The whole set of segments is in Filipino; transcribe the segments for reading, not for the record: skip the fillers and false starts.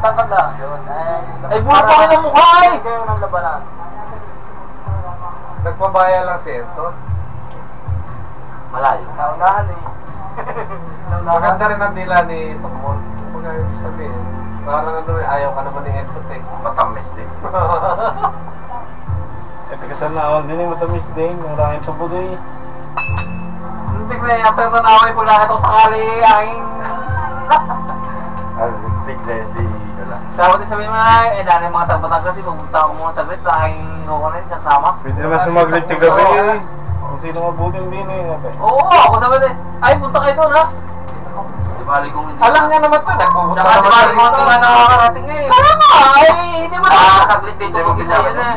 Matangkad na. Yun. Ay, buhay pa rin ang mukha eh! Kayo ng labanan. Nagpabaya lang si Enton. Malayo. Naunahan eh. Maganda rin ang dila ni Tokmol. Kung ibig sabihin, parang ano rin, ayaw ka naman ni Enton eh. Matamis din. Kasal na ako din eh, matamis din. Maraming pabugoy. Hindi ko na yata nanaway po lahat ako sakali. Aking... Tignan si Dala. Sabi din sabihin mo na, dahil mga tagbatang kasi pupunta ako muna saglit, aking kukunin kasama. Pwede naman sumaglit yung gabi eh. Kung sino mabuting din eh. Oo, ako sabi din, ay punta kayo doon ha. Di bali kong hindi. Alam niya naman to, nagpupunta Tsaka di bali kong hindi nga nakakarating eh. Kaya nga, ay hindi mo na. Saglit dito Hindi mo mag-isa yun eh.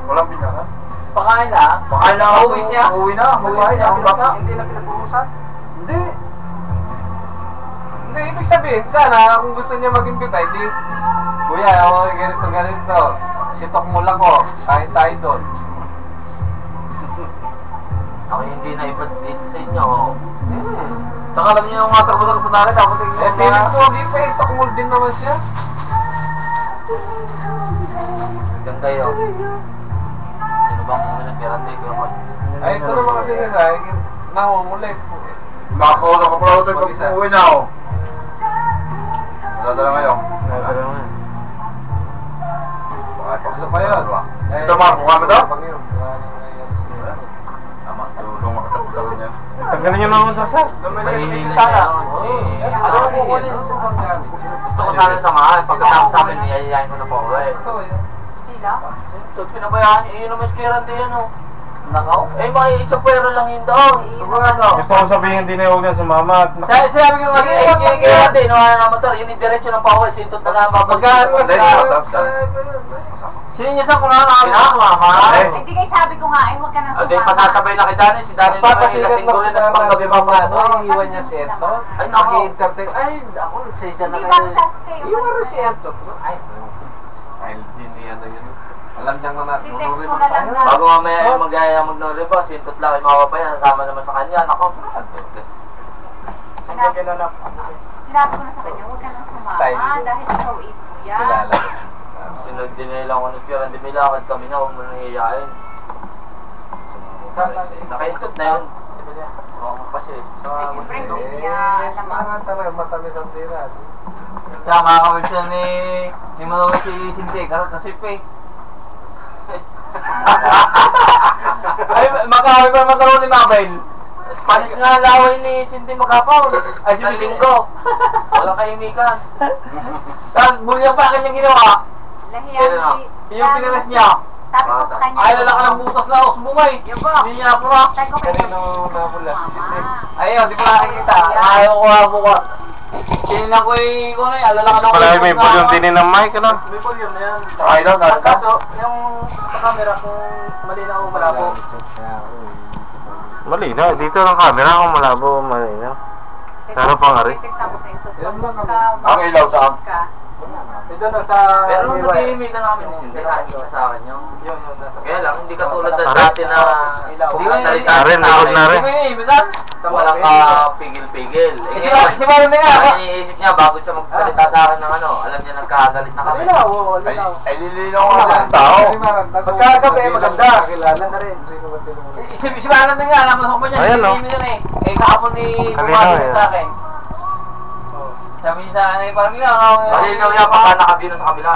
Walang binyakan. Pakain na. Pakain na ako. Uwi siya. Uwi na. Magbahay na. Ang bata. Hindi na pinag-uusan. Hindi. Hindi, ibig sabihin, sana kung gusto niya mag-impita, hindi, kuya, ako ganito. Sitok mo lang ko, kain tayo doon. Ako hindi na ipas dito sa inyo. Oh. Saka alam niyo yung mga trabaho sa namin, ako tingin eh, feeling ko, di pa yung tokmol din naman siya. Hanggang kayo. Sino bang pinagkarante ko ako? Ay, ito naman kasi sa akin, namumulit. Makausap ko pala ako pag uwi na ako. Nadala ngayon. Nadala nga. Gusto pa yun. Ito mga kuha mo daw? Tama. Tama. Tulong makatapos ako niya. Tanggalin nyo naman sa sal. Mahihilin na yun si... Ano ko kunin sa panggamit? Gusto ko sana samahan. Pagkatapos sa amin, niyayayain ko na po ako eh. Ito yun. So, pinabayaan niyo, yun ang maskirante yan oh. Nakaw? Eh, makikita pwera lang yun daw. Sigurado. Gusto ko sabihin din na huwag na sumama. Sabi ko Sige, maskirante, inuha na motor. Yun yung diretso ng pawis. Sintot na lang Magkaan babalik. mo sa... Sinigyasan ko na Mama. Hindi kayo sabi ko nga, ay huwag ka nang Ate, pasasabay na kay Dani. Si Dani naman yung lasing ko rin at panggabi pa pa. Iwan niya si Ento. Ay, naku. Nag-entertain. Ay, ako, sisa na Hindi kayo. ba test kayo? Iwan na si Ento. Ay, style din niya na yun. Alam niyang na I-text mo na lang na. Bago mamaya yung mag-aya mag-nori pa, sintot lang yung mawapaya. Sasama naman sa kanya. Nako. Sinabi na lang. Sinabi ko na sa kanya, huwag ka nang sumama dahil ikaw ito yan. kilala. Sinod din nila ako ng Spiran de Milakad kami na, huwag mo nang iyayain. Nakaikot na yun. Oo, kasi. Ay, siyempre, hindi niya alam. Mga talaga matamis ang tira. Tsaka mga kamersyal ni Manawag si Sinti, kasi fake. Ay, makakawin pa naman talaga ni Mabel. Panis nga laway ni Sinti Magapaw. Ay, si ko. Walang kaimikan. Tapos bulya pa kanyang ginawa. Lahiyan. Yung pinaras niya. Sabi ko sa kanya. Ay, lalaki ng butas na os bumay. Hindi niya napura. Sabi ko kayo. Napula si Sinti? Ayun, di pa nakikita. Ayaw ko habo ko. Tinignan ko yung ano, alalaki ng Palagi may bulyon din ng mic, ano? May volume na yan. Ay, lang, Ang kaso, yung sa camera kung malinaw o malabo. Malinaw. Dito ng camera kung malabo, malinaw. Pero pa nga rin. Ang ilaw saan? Ito na sa... Pero nung sa kaimikan na kami ni Sinti, nakikita sa akin yung... Yun, nasa... Kaya lang, hindi katulad na dati na... Hindi ka salita Na rin, sa likod na rin. Walang ka pigil-pigil. Si Maron din nga. Ang iniisip niya, bago siya magsalita sa akin ng ano, alam niya nagkagalit na kami. Malinaw, oo, malinaw. Ay, nililinaw ko na ng tao. Pagkagabi, maganda. Kilala rin. Si Maron din nga, alam mo sa kanya, Ayan, no? hindi yun eh. Eh, kahapon ni Bumagin sa akin. Sabi niya sa akin, ay parang lang. Malinaw niya pa nakabino sa kabila.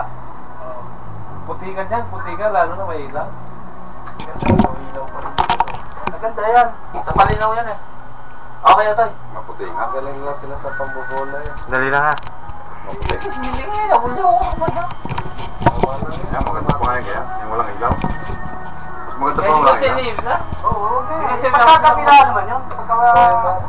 Puti ka dyan, puti ka, lalo na may ilang. Maganda yan. Sa palinaw yan eh. Okay na tayo. Maputi nga. Galing lang sila sa pambubola eh. Dali lang ha. Maputi. Hindi nga, nabulyo ako kumanda. Yan, maganda pa nga kaya. Yung walang ilaw. Mas maganda pa Kaya ang hindi walang kasi ilaw. ni Ibs na? Oo, okay. Kasi Pagkakabila naman yun. Pagka...